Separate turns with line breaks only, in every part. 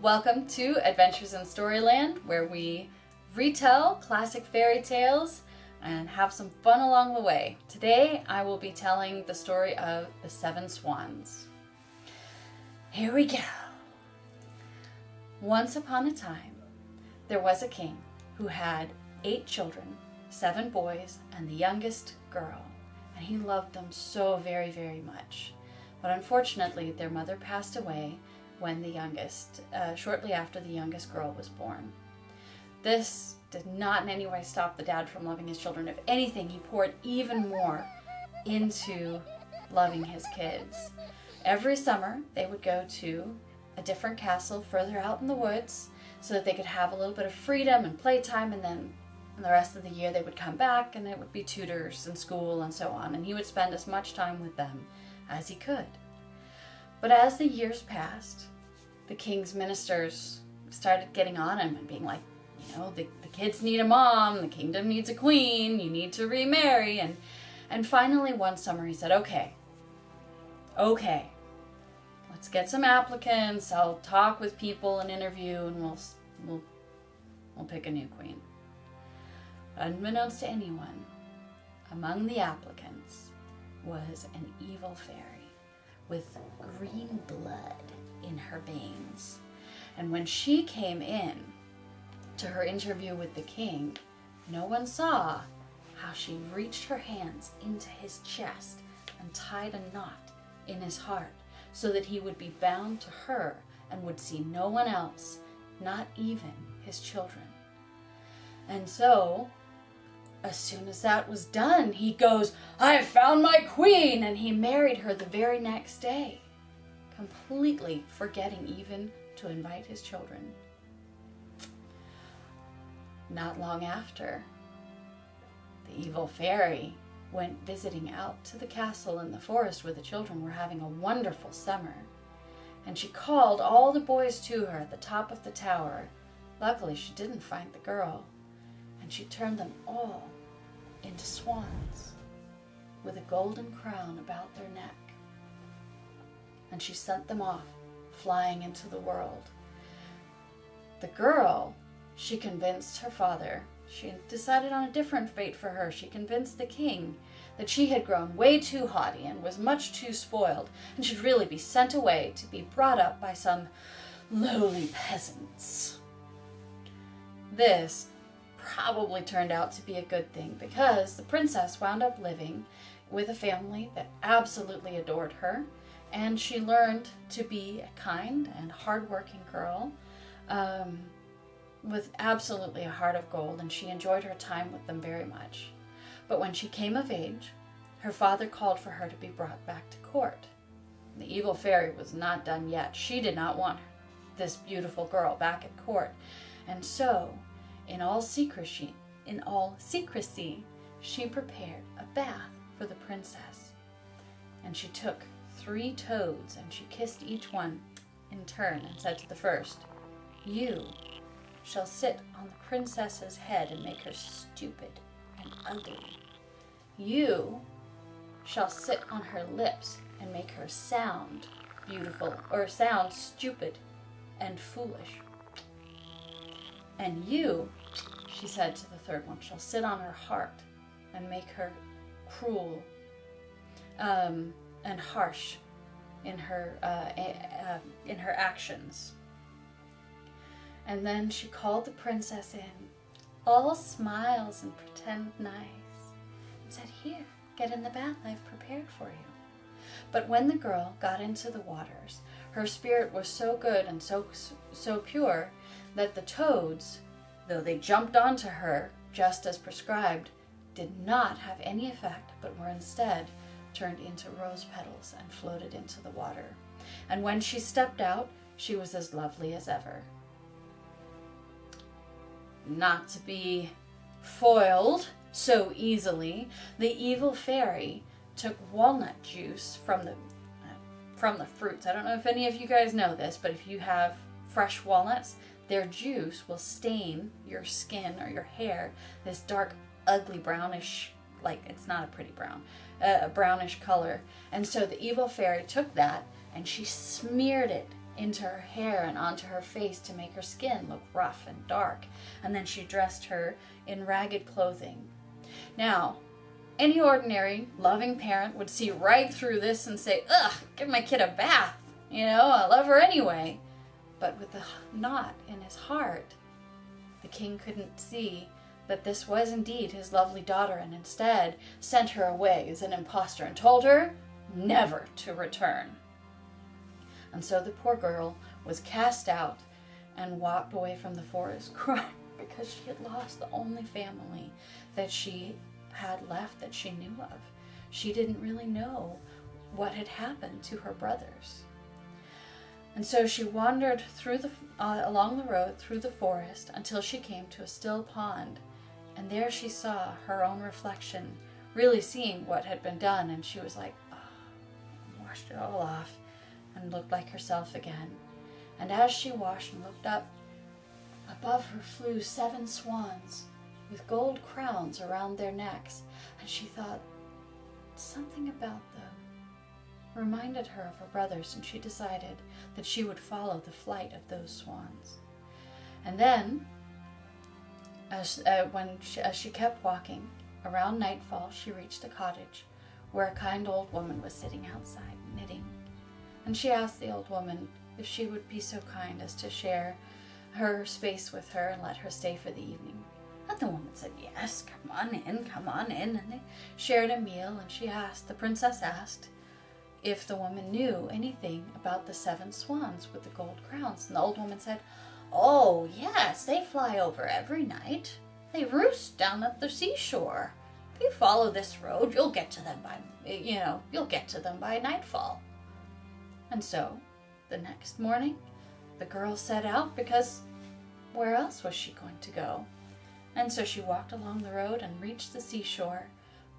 Welcome to Adventures in Storyland, where we retell classic fairy tales and have some fun along the way. Today I will be telling the story of the 7 Swans. Here we go. Once upon a time, there was a king who had 8 children, 7 boys, and the youngest girl, and he loved them so very, very much. But unfortunately, their mother passed away when shortly after the youngest girl was born. This did not in any way stop the dad from loving his children. If anything, he poured even more into loving his kids. Every summer, they would go to a different castle further out in the woods so that they could have a little bit of freedom and playtime, and then the rest of the year they would come back and it would be tutors and school and so on, and he would spend as much time with them as he could. But as the years passed, the king's ministers started getting on him and being like, the kids need a mom, the kingdom needs a queen, you need to remarry. And finally one summer he said, okay, let's get some applicants, I'll talk with people and interview, and we'll pick a new queen. Unbeknownst to anyone, among the applicants was an evil fairy with green blood in her veins. And when she came in to her interview with the king, no one saw how she reached her hands into his chest and tied a knot in his heart so that he would be bound to her and would see no one else, not even his children. And so, as soon as that was done, he goes, "I found my queen!" And he married her the very next day, completely forgetting even to invite his children. Not long after, the evil fairy went visiting out to the castle in the forest where the children were having a wonderful summer. And she called all the boys to her at the top of the tower. Luckily, she didn't find the girl. And she turned them all into swans with a golden crown about their neck. And she sent them off, flying into the world. The girl, she convinced her father. She decided on a different fate for her. She convinced the king that she had grown way too haughty and was much too spoiled and should really be sent away to be brought up by some lowly peasants. This probably turned out to be a good thing, because the princess wound up living with a family that absolutely adored her, and she learned to be a kind and hardworking girl with absolutely a heart of gold, and she enjoyed her time with them very much. But when she came of age, her father called for her to be brought back to court. The evil fairy was not done yet. She did not want this beautiful girl back at court, and so in all secrecy, she prepared a bath for the princess. And she took 3 toads, and she kissed each one in turn and said to the first, "You shall sit on the princess's head and make her stupid and ugly. You shall sit on her lips and make her sound beautiful, or sound stupid and foolish. And you," she said to the third one, "shall sit on her heart and make her cruel and harsh in her actions." And then she called the princess in, all smiles and pretend nice, and said, "Here, get in the bath I've prepared for you." But when the girl got into the waters, her spirit was so good and so pure that the toads, though they jumped onto her just as prescribed, did not have any effect, but were instead turned into rose petals and floated into the water. And when she stepped out, she was as lovely as ever. Not to be foiled so easily, the evil fairy took walnut juice from the fruits. I don't know if any of you guys know this, but if you have fresh walnuts, their juice will stain your skin or your hair this dark, ugly brownish, it's not a pretty brown, a brownish color. And so the evil fairy took that and she smeared it into her hair and onto her face to make her skin look rough and dark. And then she dressed her in ragged clothing. Now, any ordinary, loving parent would see right through this and say, ugh, give my kid a bath. I love her anyway. But with the knot in his heart, the king couldn't see that this was indeed his lovely daughter, and instead sent her away as an impostor and told her never to return. And so the poor girl was cast out and walked away from the forest crying because she had lost the only family that she had left that she knew of. She didn't really know what had happened to her brothers. And so she wandered along the road through the forest until she came to a still pond. And there she saw her own reflection, really seeing what had been done. And she was like, oh, washed it all off and looked like herself again. And as she washed and looked up, above her flew 7 swans with gold crowns around their necks. And she thought, something about them reminded her of her brothers, and she decided that she would follow the flight of those swans. And then, as she kept walking, around nightfall she reached a cottage where a kind old woman was sitting outside knitting. And she asked the old woman if she would be so kind as to share her space with her and let her stay for the evening. And the woman said, yes, come on in. And they shared a meal, and the princess asked if the woman knew anything about the 7 swans with the gold crowns. And the old woman said, oh, yes, they fly over every night. They roost down at the seashore. If you follow this road, you'll get to them by nightfall. And so, the next morning, the girl set out because where else was she going to go? And so she walked along the road and reached the seashore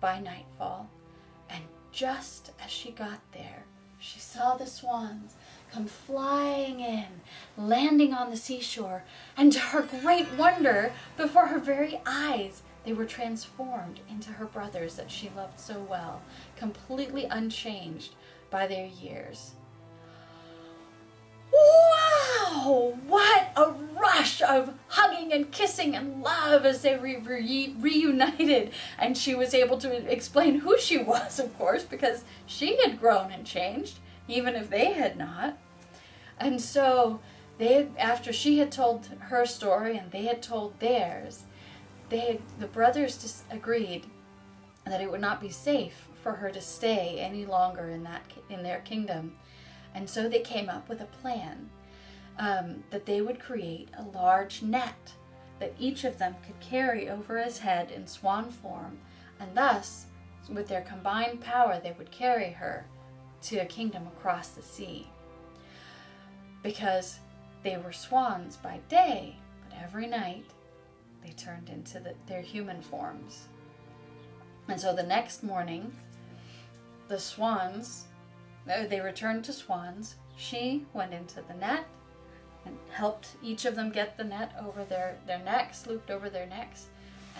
by nightfall. And just as she got there, she saw the swans come flying in, landing on the seashore. And to her great wonder, before her very eyes, they were transformed into her brothers that she loved so well, completely unchanged by their years. Wow! What a rush of hugging and kissing and love as they reunited. And she was able to explain who she was, of course, because she had grown and changed, even if they had not. And so after she had told her story and they had told theirs, the brothers just agreed that it would not be safe for her to stay any longer in their kingdom. And so they came up with a plan that they would create a large net that each of them could carry over his head in swan form, and thus, with their combined power, they would carry her to a kingdom across the sea. Because they were swans by day, but every night they turned into their human forms. And so the next morning, the swans, they returned to swans. She went into the net and helped each of them get the net over their necks, looped over their necks,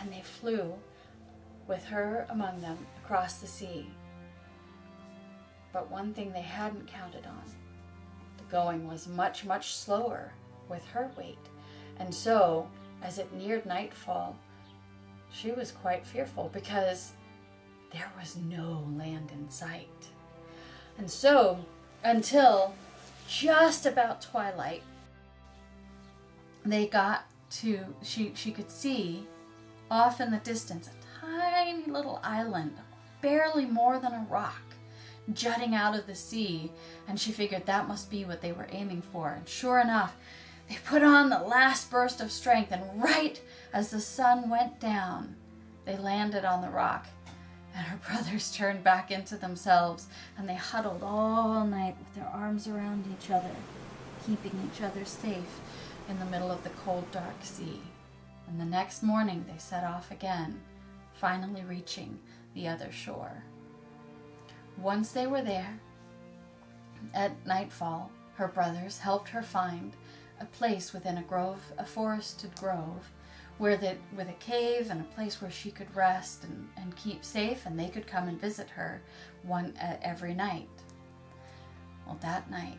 and they flew with her among them across the sea. But one thing they hadn't counted on, the going was much, much slower with her weight. And so, as it neared nightfall, she was quite fearful because there was no land in sight. And so, until just about twilight, they got to, she could see off in the distance a tiny little island, barely more than a rock, jutting out of the sea. And she figured that must be what they were aiming for. And sure enough, they put on the last burst of strength, and right as the sun went down, they landed on the rock. And her brothers turned back into themselves, and they huddled all night with their arms around each other, keeping each other safe in the middle of the cold, dark sea. And the next morning they set off again, finally reaching the other shore. Once they were there, at nightfall, her brothers helped her find a place within a forested grove, with a cave and a place where she could rest and keep safe, and they could come and visit her every night. Well, that night,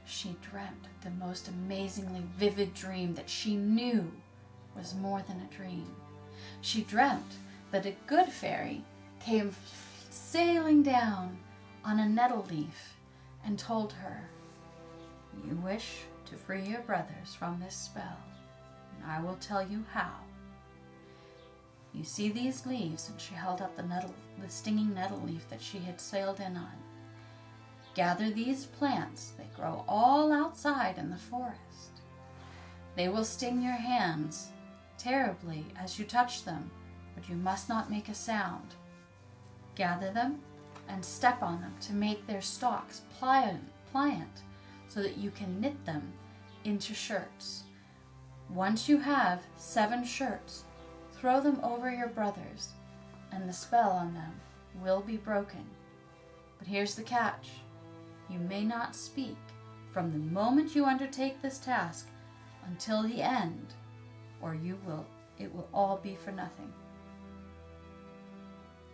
she dreamt the most amazingly vivid dream that she knew was more than a dream. She dreamt that a good fairy came sailing down on a nettle leaf and told her, "You wish to free your brothers from this spell, and I will tell you how. You see these leaves," and she held up the stinging nettle leaf that she had sailed in on. "Gather these plants. They grow all outside in the forest. They will sting your hands terribly as you touch them, but you must not make a sound. Gather them and step on them to make their stalks pliant so that you can knit them into shirts. Once you have 7 shirts, throw them over your brothers, and the spell on them will be broken. But here's the catch. You may not speak from the moment you undertake this task until the end, or it will all be for nothing."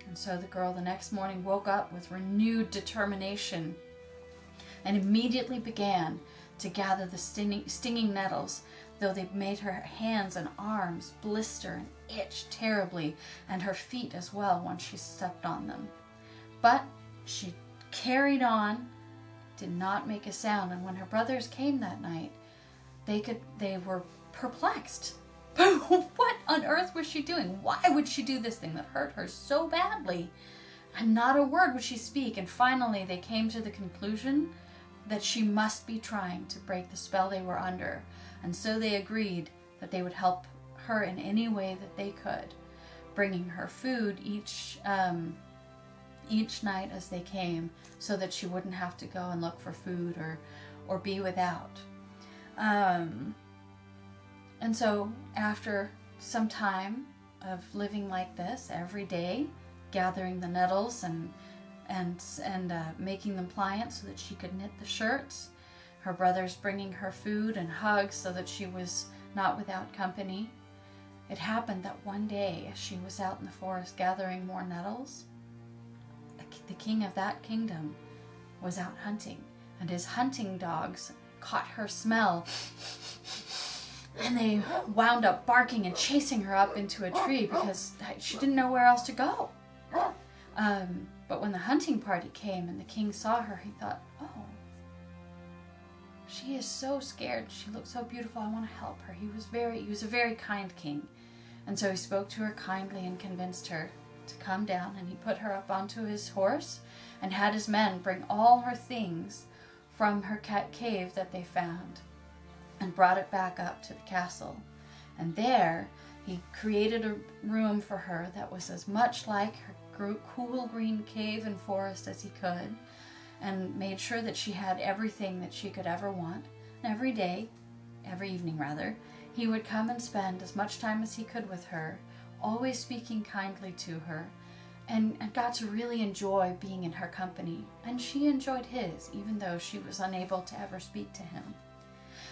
And so the girl the next morning woke up with renewed determination and immediately began to gather the stinging nettles, though they made her hands and arms blister and itch terribly, and her feet as well once she stepped on them. But she carried on, did not make a sound, and when her brothers came that night, they were perplexed. What on earth was she doing? Why would she do this thing that hurt her so badly? And not a word would she speak, and finally they came to the conclusion that she must be trying to break the spell they were under, and so they agreed that they would help her in any way that they could, bringing her food each night as they came, so that she wouldn't have to go and look for food or be without. And so after some time of living like this every day, gathering the nettles and making them pliant so that she could knit the shirts, her brothers bringing her food and hugs so that she was not without company, it happened that one day as she was out in the forest gathering more nettles, the king of that kingdom was out hunting, and his hunting dogs caught her smell, and they wound up barking and chasing her up into a tree because she didn't know where else to go. But when the hunting party came and the king saw her, he thought, "Oh, she is so scared. She looks so beautiful. I want to help her." He was a very kind king. And so he spoke to her kindly and convinced her to come down, and he put her up onto his horse and had his men bring all her things from her cave that they found and brought it back up to the castle. And there he created a room for her that was as much like her cool green cave and forest as he could, and made sure that she had everything that she could ever want. And every evening rather, he would come and spend as much time as he could with her, always speaking kindly to her, and got to really enjoy being in her company. And she enjoyed his, even though she was unable to ever speak to him.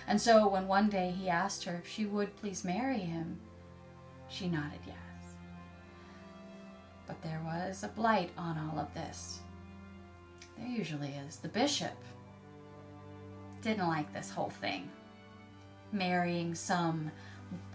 And so when one day he asked her if she would please marry him, she nodded yes. But there was a blight on all of this. There usually is. The bishop didn't like this whole thing. Marrying some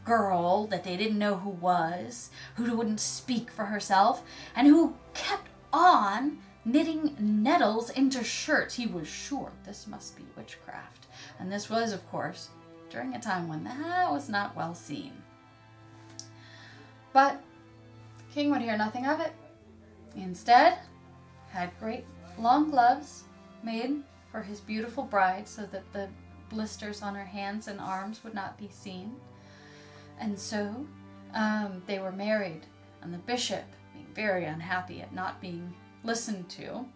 girl that they didn't know who was, who wouldn't speak for herself, and who kept on knitting nettles into shirts. He was sure this must be witchcraft. And this was, of course, during a time when that was not well seen. But the king would hear nothing of it. He instead had great long gloves made for his beautiful bride so that the blisters on her hands and arms would not be seen. And so they were married, and the bishop, being very unhappy at not being listened to,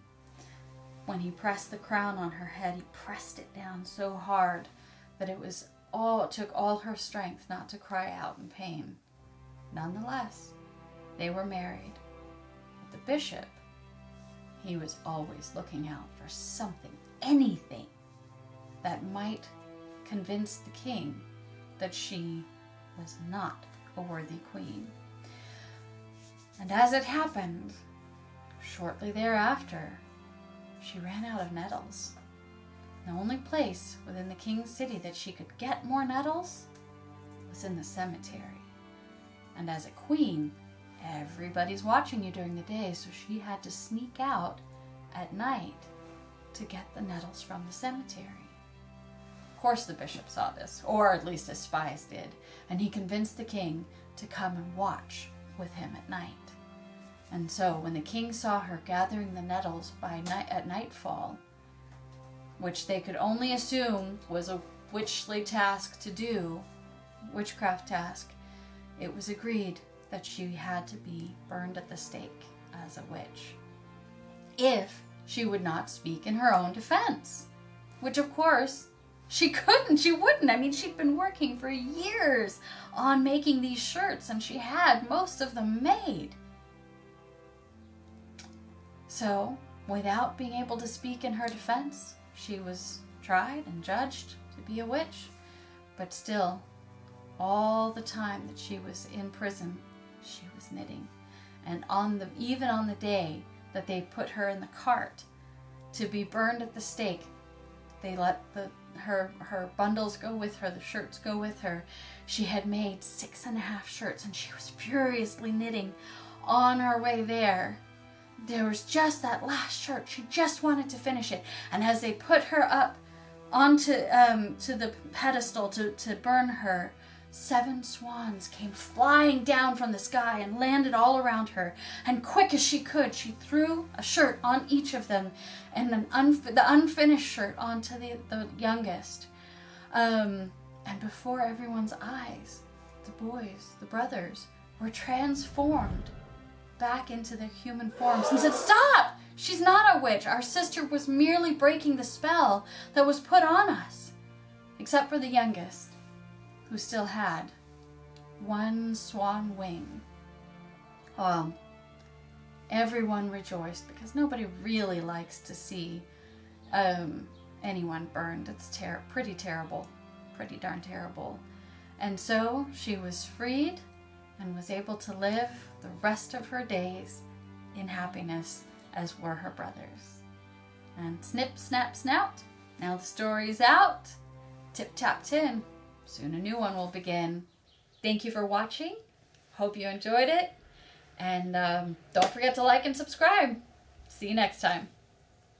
when he pressed the crown on her head, he pressed it down so hard that it took all her strength not to cry out in pain. Nonetheless, they were married. But the bishop, he was always looking out for something, anything, that might convince the king that she was not a worthy queen. And as it happened, shortly thereafter, she ran out of nettles. The only place within the king's city that she could get more nettles was in the cemetery. And as a queen, everybody's watching you during the day, so she had to sneak out at night to get the nettles from the cemetery. Of course the bishop saw this, or at least his spies did, and he convinced the king to come and watch with him at night. And so when the king saw her gathering the nettles at nightfall, which they could only assume was a witchly task to do, witchcraft task, it was agreed that she had to be burned at the stake as a witch if she would not speak in her own defense. Which, of course, she wouldn't. I mean, she'd been working for years on making these shirts, and she had most of them made. So, without being able to speak in her defense, she was tried and judged to be a witch. But still, all the time that she was in prison, she was knitting. And even on the day that they put her in the cart to be burned at the stake, they let her bundles go with her, the shirts go with her. She had made 6.5 shirts, and she was furiously knitting on her way there. There was just that last shirt. She just wanted to finish it. And as they put her up onto to the pedestal to burn her, 7 swans came flying down from the sky and landed all around her. And quick as she could, she threw a shirt on each of them, and the unfinished shirt onto the youngest. And before everyone's eyes, the boys, the brothers, were transformed back into their human forms and said, "Stop! She's not a witch. Our sister was merely breaking the spell that was put on us." Except for the youngest, who still had 1 swan wing. Everyone rejoiced because nobody really likes to see anyone burned. It's pretty terrible, pretty darn terrible. And so she was freed and was able to live the rest of her days in happiness, as were her brothers. And snip, snap, snout. Now the story's out. Tip, tap, tin. Soon a new one will begin. Thank you for watching. Hope you enjoyed it. And don't forget to like and subscribe. See you next time.